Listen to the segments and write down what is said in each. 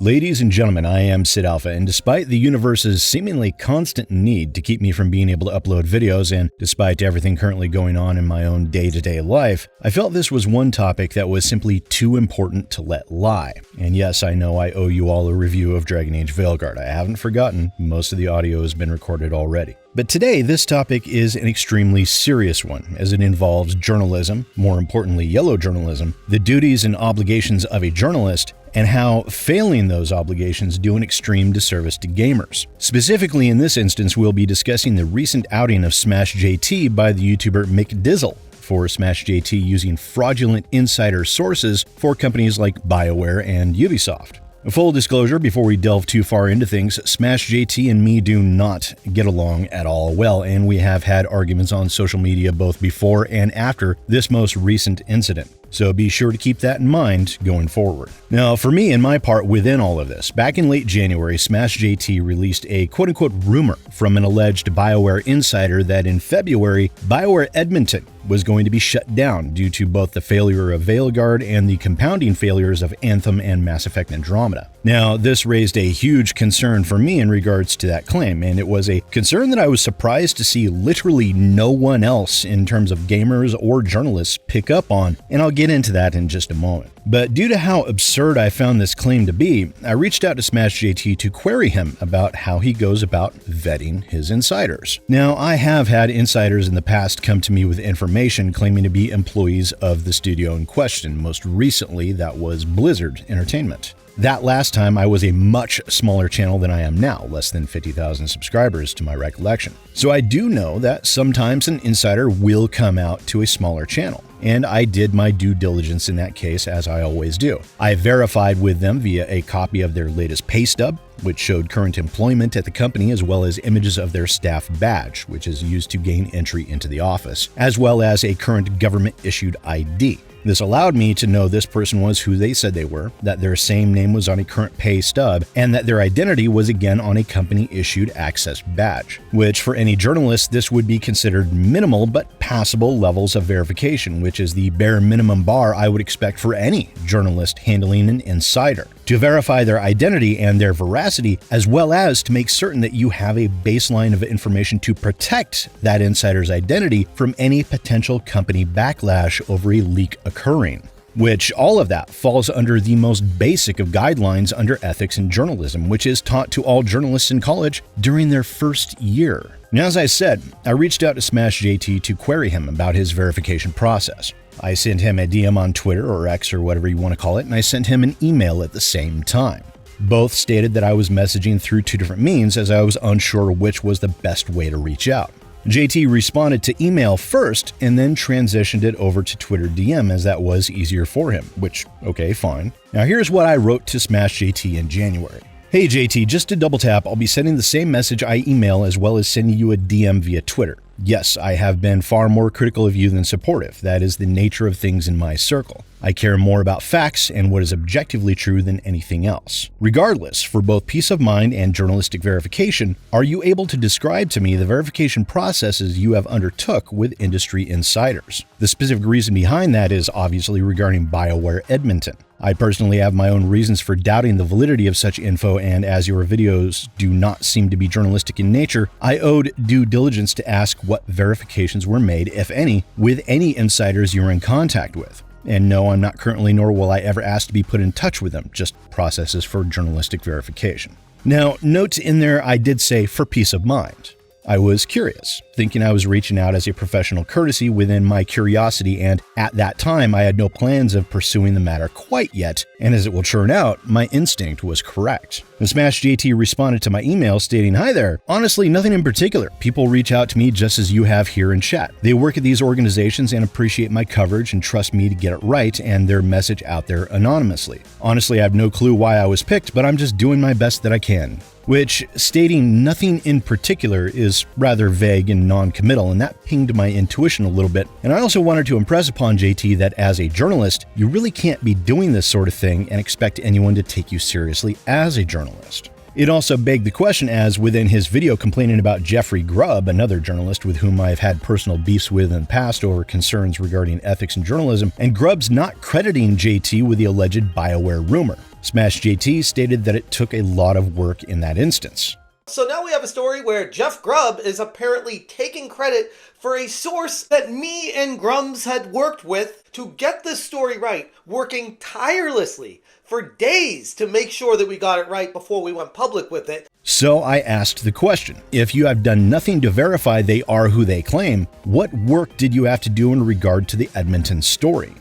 Ladies and gentlemen, I am SidAlpha, and despite the universe's seemingly constant need to keep me from being able to upload videos, and despite everything currently going on in my own day-to-day life, I felt this was one topic that was simply too important to let lie. And yes, I know I owe you all a review of Dragon Age Veilguard. I haven't forgotten, most of the audio has been recorded already. But today, this topic is an extremely serious one, as it involves journalism, more importantly yellow journalism, the duties and obligations of a journalist, and how failing those obligations do an extreme disservice to gamers. Specifically in this instance, we'll be discussing the recent outing of Smash JT by the YouTuber McDizzle for Smash JT using fraudulent insider sources for companies like Bioware and Ubisoft. Full disclosure, before we delve too far into things, Smash JT and me do not get along at all well, and we have had arguments on social media both before and after this most recent incident. So be sure to keep that in mind going forward. Now, for me and my part within all of this, back in late January, Smash JT released a quote-unquote rumor from an alleged Bioware insider that in February, Bioware Edmonton was going to be shut down due to both the failure of Veilguard and the compounding failures of Anthem and Mass Effect Andromeda. Now, this raised a huge concern for me in regards to that claim, and it was a concern that I was surprised to see literally no one else in terms of gamers or journalists pick up on, and I'll get into that in just a moment. But due to how absurd I found this claim to be, I reached out to Smash JT to query him about how he goes about vetting his insiders. Now, I have had insiders in the past come to me with information claiming to be employees of the studio in question. Most recently, that was Blizzard Entertainment. That last time, I was a much smaller channel than I am now, less than 50,000 subscribers to my recollection. So I do know that sometimes an insider will come out to a smaller channel, and I did my due diligence in that case, as I always do. I verified with them via a copy of their latest pay stub, which showed current employment at the company, as well as images of their staff badge, which is used to gain entry into the office, as well as a current government-issued ID. This allowed me to know this person was who they said they were, that their same name was on a current pay stub, and that their identity was again on a company-issued access badge, which for any journalist this would be considered minimal but passable levels of verification, which is the bare minimum bar I would expect for any journalist handling an insider. To verify their identity and their veracity, as well as to make certain that you have a baseline of information to protect that insider's identity from any potential company backlash over a leak occurring. Which all of that falls under the most basic of guidelines under ethics in journalism, which is taught to all journalists in college during their first year. Now, as I said, I reached out to Smash JT to query him about his verification process. I sent him a DM on Twitter or X or whatever you want to call it, and I sent him an email at the same time. Both stated that I was messaging through two different means, as I was unsure which was the best way to reach out. JT responded to email first and then transitioned it over to Twitter DM, as that was easier for him, which, okay, fine. Now here's what I wrote to Smash JT in January. Hey JT, just to double tap, I'll be sending the same message I email as well as sending you a DM via Twitter. Yes, I have been far more critical of you than supportive. That is the nature of things in my circle. I care more about facts and what is objectively true than anything else. Regardless, for both peace of mind and journalistic verification, are you able to describe to me the verification processes you have undertook with industry insiders? The specific reason behind that is obviously regarding Bioware Edmonton. I personally have my own reasons for doubting the validity of such info, and as your videos do not seem to be journalistic in nature, I owed due diligence to ask what verifications were made, if any, with any insiders you were in contact with. And no, I'm not currently, nor will I ever ask to be put in touch with them, just processes for journalistic verification. Now, note in there I did say for peace of mind. I was curious, thinking I was reaching out as a professional courtesy within my curiosity, and at that time I had no plans of pursuing the matter quite yet, and as it will turn out, my instinct was correct. The Smash JT responded to my email stating, "Hi there, honestly nothing in particular. People reach out to me just as you have here in chat. They work at these organizations and appreciate my coverage and trust me to get it right and their message out there anonymously. Honestly, I have no clue why I was picked, but I'm just doing my best that I can." Which, stating nothing in particular, is rather vague and non-committal, and that pinged my intuition a little bit. And I also wanted to impress upon JT that as a journalist, you really can't be doing this sort of thing and expect anyone to take you seriously as a journalist. It also begged the question, as within his video complaining about Jeffrey Grubb, another journalist with whom I've had personal beefs with in the past over concerns regarding ethics in journalism, and Grubb's not crediting JT with the alleged Bioware rumor. Smash JT stated that it took a lot of work in that instance. So now we have a story where Jeff Grubb is apparently taking credit for a source that me and Grums had worked with to get this story right, working tirelessly for days to make sure that we got it right before we went public with it. So I asked the question, if you have done nothing to verify they are who they claim, what work did you have to do in regard to the Edmonton story?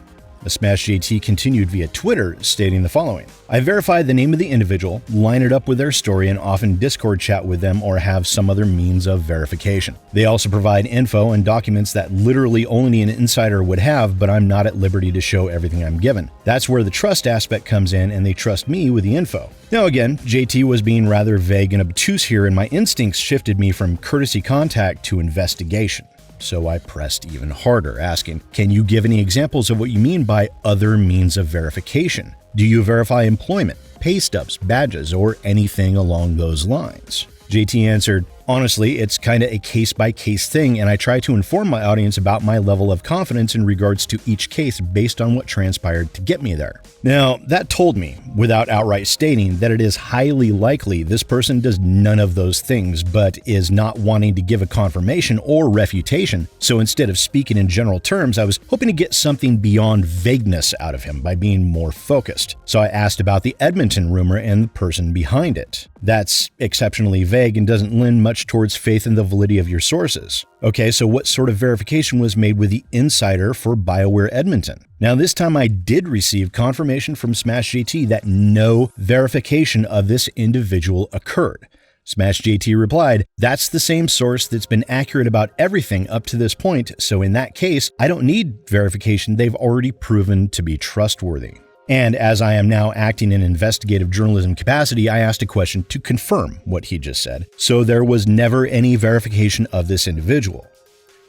The Smash JT continued via Twitter, stating the following: I verified the name of the individual, line it up with their story, and often Discord chat with them or have some other means of verification. They also provide info and documents that literally only an insider would have, but I'm not at liberty to show everything I'm given. That's where the trust aspect comes in, and they trust me with the info. Now again, JT was being rather vague and obtuse here, and my instincts shifted me from courtesy contact to investigation. So I pressed even harder, asking, can you give any examples of what you mean by other means of verification? Do you verify employment, pay stubs, badges, or anything along those lines? JT answered, honestly, it's kinda a case-by-case thing, and I try to inform my audience about my level of confidence in regards to each case based on what transpired to get me there. Now, that told me, without outright stating, that it is highly likely this person does none of those things, but is not wanting to give a confirmation or refutation, so instead of speaking in general terms, I was hoping to get something beyond vagueness out of him by being more focused. So I asked about the Edmonton rumor and the person behind it. That's exceptionally vague and doesn't lend much towards faith in the validity of your sources. Okay, so what sort of verification was made with the insider for Bioware Edmonton? Now this time I did receive confirmation from Smash JT that no verification of this individual occurred. Smash JT replied, that's the same source that's been accurate about everything up to this point, so in that case, I don't need verification, they've already proven to be trustworthy. And as I am now acting in investigative journalism capacity, I asked a question to confirm what he just said. So there was never any verification of this individual.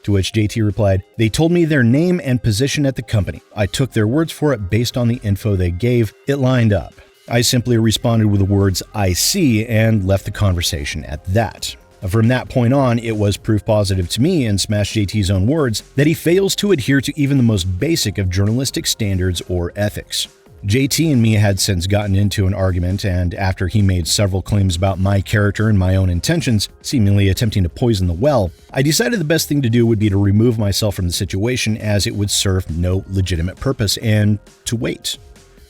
To which JT replied, they told me their name and position at the company. I took their words for it based on the info they gave. It lined up. I simply responded with the words, I see, and left the conversation at that. From that point on, it was proof positive to me, in Smash JT's own words, that he fails to adhere to even the most basic of journalistic standards or ethics. JT and me had since gotten into an argument, and after he made several claims about my character and my own intentions, seemingly attempting to poison the well, I decided the best thing to do would be to remove myself from the situation, as it would serve no legitimate purpose, and to wait.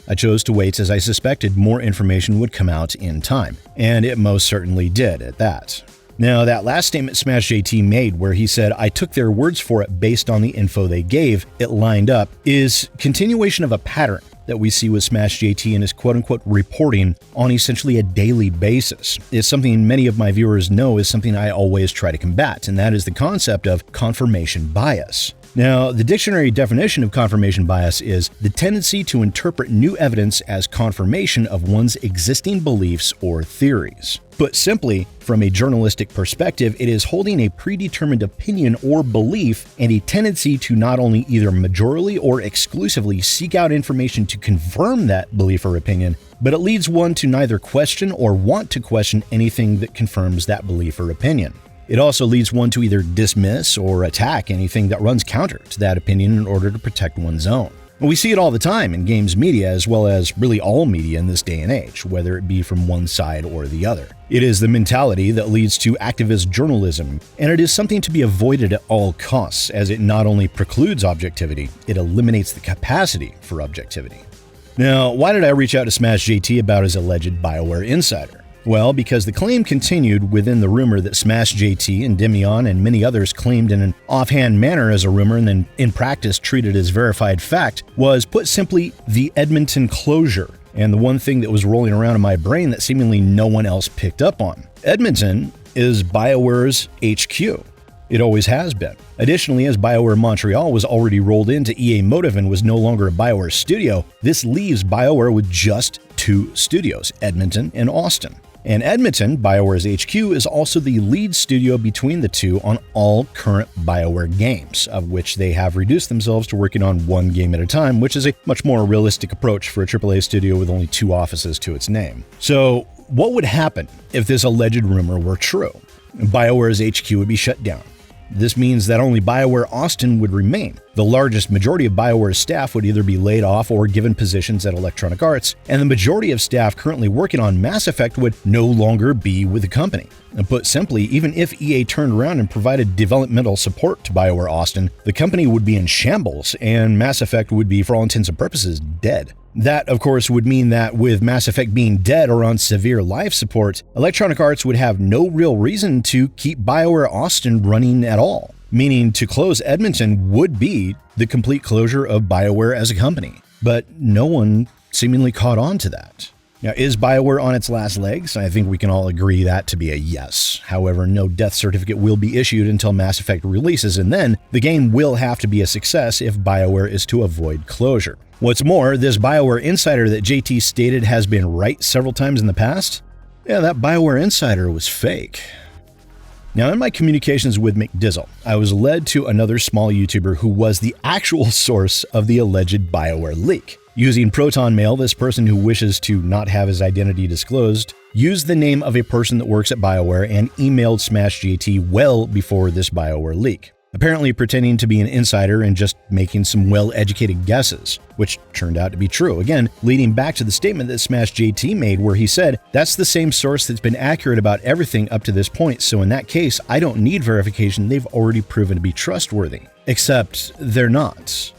I chose to wait, as I suspected more information would come out in time, and it most certainly did at that. Now, that last statement Smash JT made, where he said, I took their words for it based on the info they gave, it lined up, is continuation of a pattern that we see with Smash JT and his quote-unquote reporting on essentially a daily basis. It's something many of my viewers know is something I always try to combat, and that is the concept of confirmation bias. Now, the dictionary definition of confirmation bias is the tendency to interpret new evidence as confirmation of one's existing beliefs or theories. Put simply, from a journalistic perspective, it is holding a predetermined opinion or belief and a tendency to not only either majorly or exclusively seek out information to confirm that belief or opinion, but it leads one to neither question or want to question anything that confirms that belief or opinion. It also leads one to either dismiss or attack anything that runs counter to that opinion in order to protect one's own. We see it all the time in games media, as well as really all media in this day and age, whether it be from one side or the other. It is the mentality that leads to activist journalism, and it is something to be avoided at all costs, as it not only precludes objectivity, it eliminates the capacity for objectivity. Now, why did I reach out to Smash JT about his alleged Bioware insider? Well, because the claim continued within the rumor that Smash JT and Demion and many others claimed in an offhand manner as a rumor and then in practice treated as verified fact was, put simply, the Edmonton closure, and the one thing that was rolling around in my brain that seemingly no one else picked up on. Edmonton is Bioware's HQ. It always has been. Additionally, as Bioware Montreal was already rolled into EA Motive and was no longer a Bioware studio, this leaves Bioware with just two studios, Edmonton and Austin. And Edmonton, Bioware's HQ, is also the lead studio between the two on all current Bioware games, of which they have reduced themselves to working on one game at a time, which is a much more realistic approach for a AAA studio with only two offices to its name. So, what would happen if this alleged rumor were true? BioWare's HQ would be shut down. This means that only BioWare Austin would remain. The largest majority of BioWare's staff would either be laid off or given positions at Electronic Arts, and the majority of staff currently working on Mass Effect would no longer be with the company. And put simply, even if EA turned around and provided developmental support to BioWare Austin, the company would be in shambles, and Mass Effect would be, for all intents and purposes, dead. That, of course, would mean that with Mass Effect being dead or on severe life support, Electronic Arts would have no real reason to keep BioWare Austin running at all, meaning to close Edmonton would be the complete closure of BioWare as a company. But no one seemingly caught on to that. Now, is BioWare on its last legs? I think we can all agree that to be a yes. However, no death certificate will be issued until Mass Effect releases, and then the game will have to be a success if BioWare is to avoid closure. What's more, this BioWare Insider that JT stated has been right several times in the past? Yeah, that BioWare Insider was fake. Now, in my communications with McDizzle, I was led to another small YouTuber who was the actual source of the alleged BioWare leak. Using Proton Mail, this person who wishes to not have his identity disclosed used the name of a person that works at BioWare and emailed SmashJT well before this BioWare leak, apparently pretending to be an insider and just making some well-educated guesses, which turned out to be true. Again, leading back to the statement that SmashJT made where he said, "That's the same source that's been accurate about everything up to this point, so in that case, I don't need verification, they've already proven to be trustworthy." Except they're not.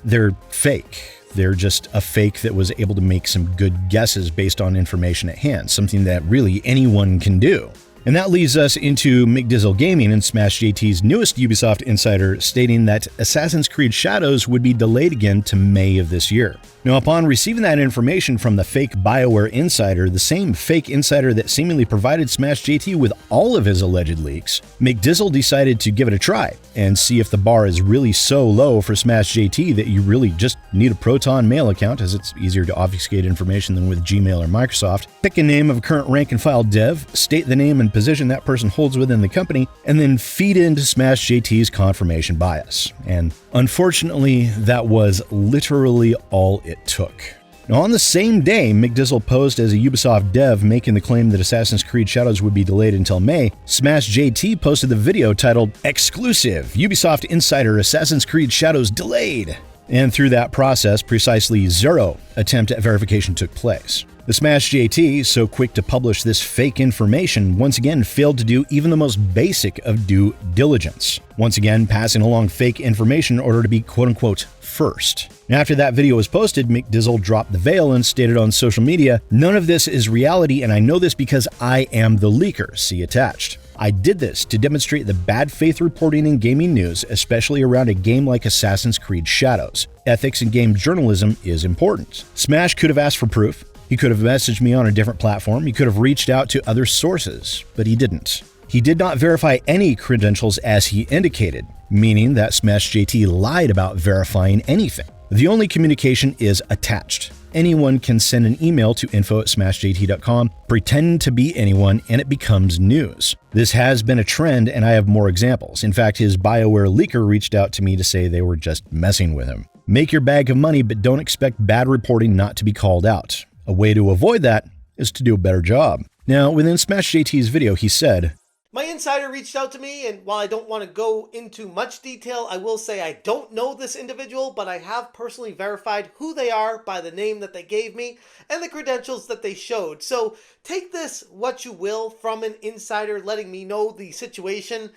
They're fake. They're just a fake that was able to make some good guesses based on information at hand, something that really anyone can do. And that leads us into McDizzle Gaming and SmashJT's newest Ubisoft Insider stating that Assassin's Creed Shadows would be delayed again to May of this year. Now, upon receiving that information from the fake BioWare Insider, the same fake insider that seemingly provided SmashJT with all of his alleged leaks, McDizzle decided to give it a try and see if the bar is really so low for SmashJT that you really just need a Proton Mail account, as it's easier to obfuscate information than with Gmail or Microsoft. Pick a name of a current rank and file dev, state the name and position that person holds within the company, and then feed into SmashJT's confirmation bias. And unfortunately, that was literally all it took. Now, on the same day McDizzle posed as a Ubisoft dev making the claim that Assassin's Creed Shadows would be delayed until May, SmashJT posted the video titled "Exclusive! Ubisoft Insider Assassin's Creed Shadows Delayed!" And through that process, precisely 0 attempt at verification took place. The SmashJT, so quick to publish this fake information, once again failed to do even the most basic of due diligence, once again passing along fake information in order to be quote-unquote first. And after that video was posted, McDizzle dropped the veil and stated on social media, "None of this is reality, and I know this because I am the leaker, see attached. I did this to demonstrate the bad faith reporting in gaming news, especially around a game like Assassin's Creed Shadows. Ethics in game journalism is important. Smash could have asked for proof. He could have messaged me on a different platform. He could have reached out to other sources, but he didn't. He did not verify any credentials as he indicated, meaning that SmashJT lied about verifying anything. The only communication is attached. Anyone can send an email to info@smashjt.com, pretend to be anyone, and it becomes news. This has been a trend, and I have more examples. In fact, his BioWare leaker reached out to me to say they were just messing with him. Make your bag of money, but don't expect bad reporting not to be called out. A way to avoid that is to do a better job." Now, within SmashJT's video, he said, "My insider reached out to me, and while I don't want to go into much detail, I will say I don't know this individual, but I have personally verified who they are by the name that they gave me and the credentials that they showed. So take this what you will from an insider letting me know the situation.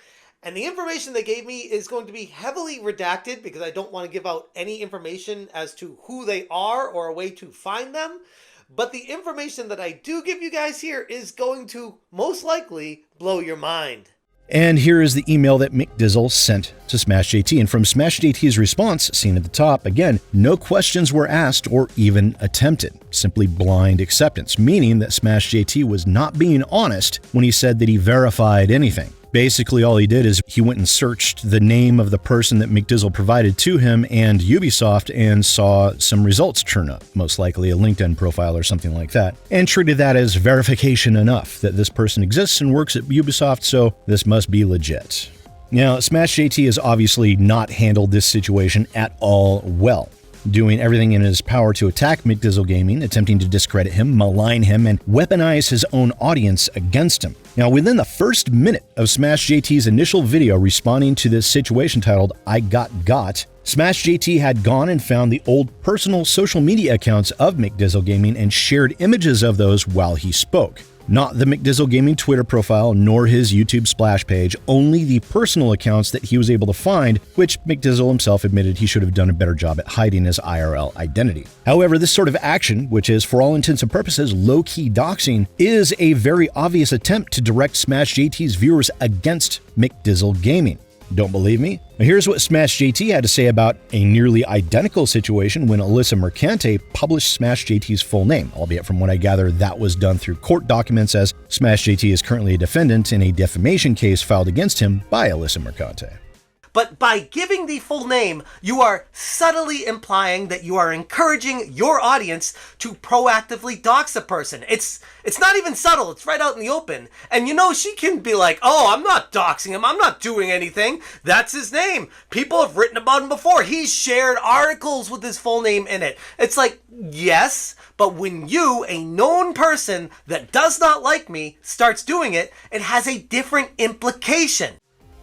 And the information they gave me is going to be heavily redacted because I don't want to give out any information as to who they are or a way to find them. But the information that I do give you guys here is going to most likely blow your mind." And here is the email that McDizzle sent to SmashJT. And from SmashJT's response, seen at the top, again, no questions were asked or even attempted. Simply blind acceptance, meaning that SmashJT was not being honest when he said that he verified anything. Basically, all he did is he went and searched the name of the person that McDizzle provided to him and Ubisoft and saw some results turn up, most likely a LinkedIn profile or something like that, and treated that as verification enough that this person exists and works at Ubisoft, so this must be legit. Now, SmashJT has obviously not handled this situation at all well. doing everything in his power to attack McDizzle Gaming, attempting to discredit him, malign him, and weaponize his own audience against him. Now, within the first minute of Smash JT's initial video responding to this situation titled "I Got," Smash JT had gone and found the old personal social media accounts of McDizzle Gaming and shared images of those while he spoke. Not the McDizzle Gaming Twitter profile, nor his YouTube splash page, only the personal accounts that he was able to find, which McDizzle himself admitted he should have done a better job at hiding his IRL identity. However, this sort of action, which is for all intents and purposes low-key doxing, is a very obvious attempt to direct Smash JT's viewers against McDizzle Gaming. Don't believe me? Here's what Smash JT had to say about a nearly identical situation when Alyssa Mercante published Smash JT's full name, albeit from what I gather that was done through court documents, as Smash JT is currently a defendant in a defamation case filed against him by Alyssa Mercante. But by giving the full name, you are subtly implying that you are encouraging your audience to proactively dox a person. It's not even subtle, it's right out in the open. And you know, she can be like, oh, I'm not doxing him, I'm not doing anything. That's his name. People have written about him before. He's shared articles with his full name in it. It's like, yes, but when you, a known person that does not like me, starts doing it, it has a different implication.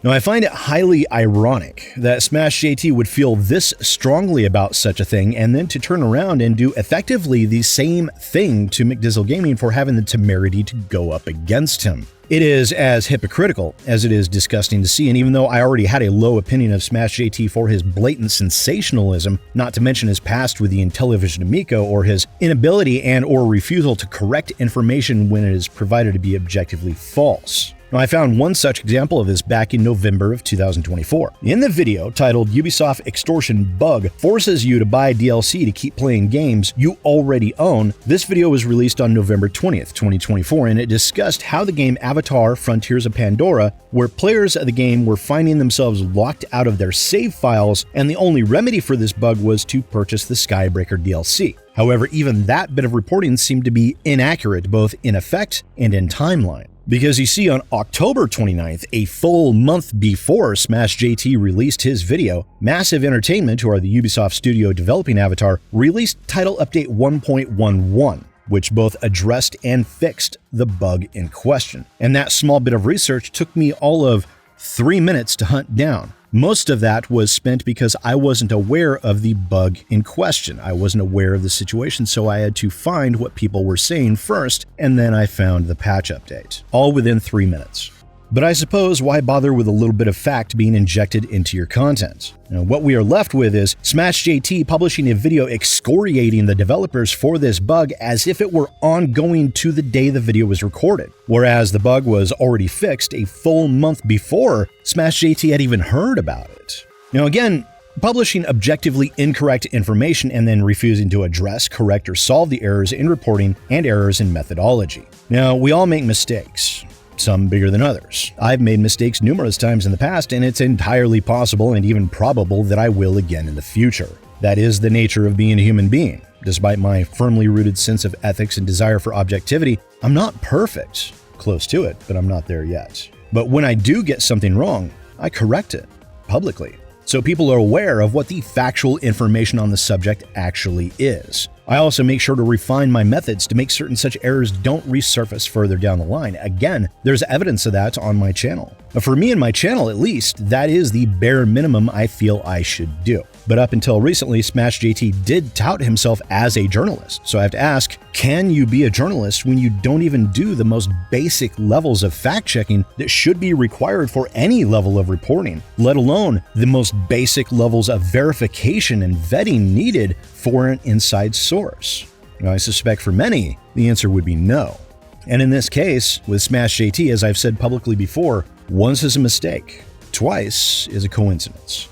Now, I find it highly ironic that Smash JT would feel this strongly about such a thing and then to turn around and do effectively the same thing to McDizzle Gaming for having the temerity to go up against him. It is as hypocritical as it is disgusting to see, and even though I already had a low opinion of Smash JT for his blatant sensationalism, not to mention his past with the Intellivision Amico or his inability and or refusal to correct information when it is provided to be objectively false. Now, I found one such example of this back in November of 2024. In the video titled "Ubisoft Extortion Bug Forces You to Buy DLC to Keep Playing Games You Already Own," this video was released on November 20th, 2024, and it discussed how the game Avatar: Frontiers of Pandora, where players of the game were finding themselves locked out of their save files, and the only remedy for this bug was to purchase the Skybreaker DLC. However, even that bit of reporting seemed to be inaccurate, both in effect and in timeline. Because you see, on October 29th, a full month before Smash JT released his video, Massive Entertainment, who are the Ubisoft studio developing Avatar, released Title Update 1.11, which both addressed and fixed the bug in question. And that small bit of research took me all of 3 minutes to hunt down. Most of that was spent because I wasn't aware of the bug in question. I wasn't aware of the situation, so I had to find what people were saying first, and then I found the patch update, all within 3 minutes. But I suppose why bother with a little bit of fact being injected into your content? Now, what we are left with is Smash JT publishing a video excoriating the developers for this bug as if it were ongoing to the day the video was recorded, whereas the bug was already fixed a full month before Smash JT had even heard about it. Now again, publishing objectively incorrect information and then refusing to address, correct, or solve the errors in reporting and errors in methodology. Now, we all make mistakes. Some bigger than others. I've made mistakes numerous times in the past, and it's entirely possible and even probable that I will again in the future. That is the nature of being a human being. Despite my firmly rooted sense of ethics and desire for objectivity, I'm not perfect. Close to it, but I'm not there yet. But when I do get something wrong, I correct it publicly, so people are aware of what the factual information on the subject actually is. I also make sure to refine my methods to make certain such errors don't resurface further down the line. Again, there's evidence of that on my channel. For me and my channel, at least, that is the bare minimum I feel I should do. But up until recently, Smash JT did tout himself as a journalist. So I have to ask, can you be a journalist when you don't even do the most basic levels of fact-checking that should be required for any level of reporting, let alone the most basic levels of verification and vetting needed for an inside source? Now, I suspect for many, the answer would be no. And in this case, with Smash JT, as I've said publicly before, once is a mistake, twice is a coincidence,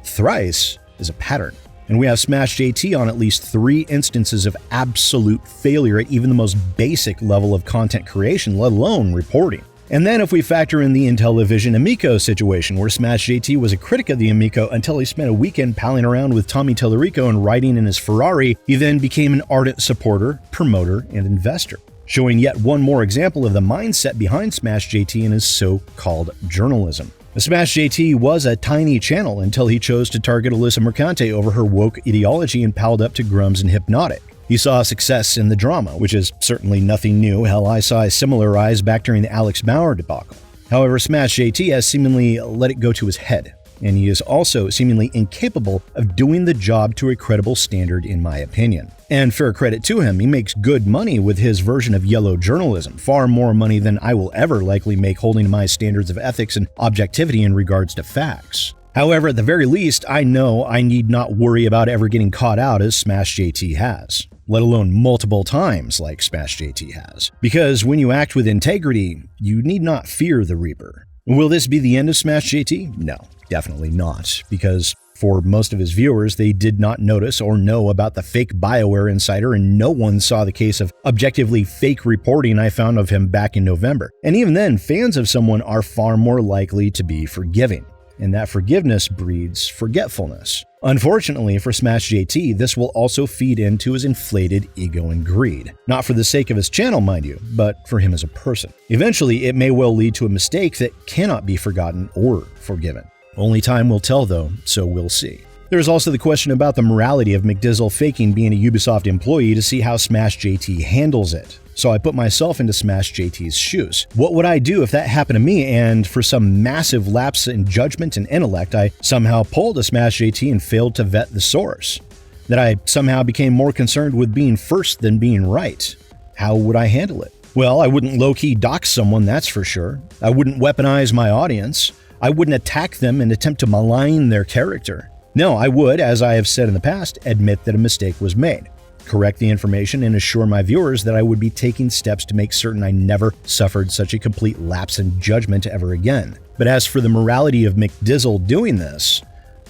thrice is a pattern. And we have Smash JT on at least 3 instances of absolute failure at even the most basic level of content creation, let alone reporting. And then if we factor in the Intellivision Amico situation, where Smash JT was a critic of the Amico until he spent a weekend palling around with Tommy Tallarico and riding in his Ferrari, he then became an ardent supporter, promoter, and investor, showing yet one more example of the mindset behind Smash JT and his so-called journalism. Smash JT was a tiny channel until he chose to target Alyssa Mercante over her woke ideology and palled up to Grums and Hypnotic. He saw success in the drama, which is certainly nothing new. Hell, I saw a similar rise back during the Alex Bauer debacle. However, Smash JT has seemingly let it go to his head, and he is also seemingly incapable of doing the job to a credible standard in my opinion. And fair credit to him, he makes good money with his version of yellow journalism, far more money than I will ever likely make holding to my standards of ethics and objectivity in regards to facts. However, at the very least, I know I need not worry about ever getting caught out as Smash JT has, let alone multiple times like Smash JT has. Because when you act with integrity, you need not fear the Reaper. Will this be the end of Smash JT? No, definitely not, because for most of his viewers, they did not notice or know about the fake Bioware Insider, and no one saw the case of objectively fake reporting I found of him back in November. And even then, fans of someone are far more likely to be forgiving, and that forgiveness breeds forgetfulness. Unfortunately for Smash JT, this will also feed into his inflated ego and greed. Not for the sake of his channel, mind you, but for him as a person. Eventually, it may well lead to a mistake that cannot be forgotten or forgiven. Only time will tell though, so we'll see. There's also the question about the morality of McDizzle faking being a Ubisoft employee to see how Smash JT handles it. So I put myself into Smash JT's shoes. What would I do if that happened to me and for some massive lapse in judgment and intellect, I somehow pulled a Smash JT and failed to vet the source? That I somehow became more concerned with being first than being right? How would I handle it? Well, I wouldn't low-key dox someone, that's for sure. I wouldn't weaponize my audience. I wouldn't attack them and attempt to malign their character. No, I would, as I have said in the past, admit that a mistake was made, correct the information, and assure my viewers that I would be taking steps to make certain I never suffered such a complete lapse in judgment ever again. But as for the morality of McDizzle doing this,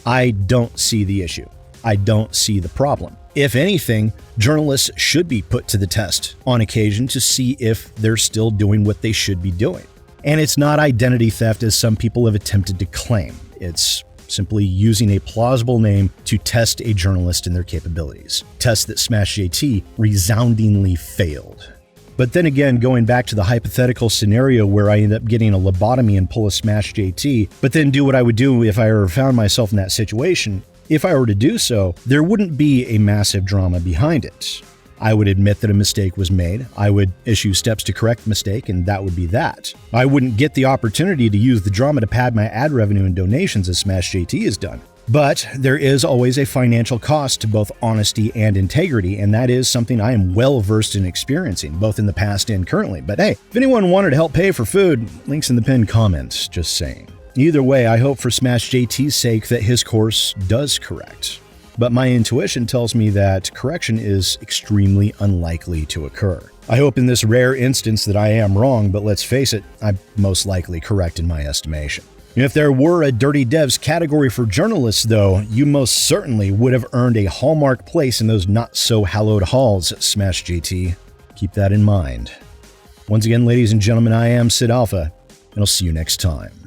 I don't see the issue. I don't see the problem. If anything, journalists should be put to the test on occasion to see if they're still doing what they should be doing. And it's not identity theft as some people have attempted to claim. It's simply using a plausible name to test a journalist in their capabilities. Test that Smash JT resoundingly failed. But then again, going back to the hypothetical scenario where I end up getting a lobotomy and pull a Smash JT, but then do what I would do if I ever found myself in that situation, if I were to do so, there wouldn't be a massive drama behind it. I would admit that a mistake was made, I would issue steps to correct the mistake, and that would be that. I wouldn't get the opportunity to use the drama to pad my ad revenue and donations as Smash JT has done. But there is always a financial cost to both honesty and integrity, and that is something I am well versed in experiencing, both in the past and currently. But hey, if anyone wanted to help pay for food, links in the pinned comments, just saying. Either way, I hope for Smash JT's sake that his course does correct. But my intuition tells me that correction is extremely unlikely to occur. I hope in this rare instance that I am wrong, but let's face it, I'm most likely correct in my estimation. If there were a Dirty Devs category for journalists, though, you most certainly would have earned a hallmark place in those not-so-hallowed halls, Smash JT. Keep that in mind. Once again, ladies and gentlemen, I am SidAlpha, and I'll see you next time.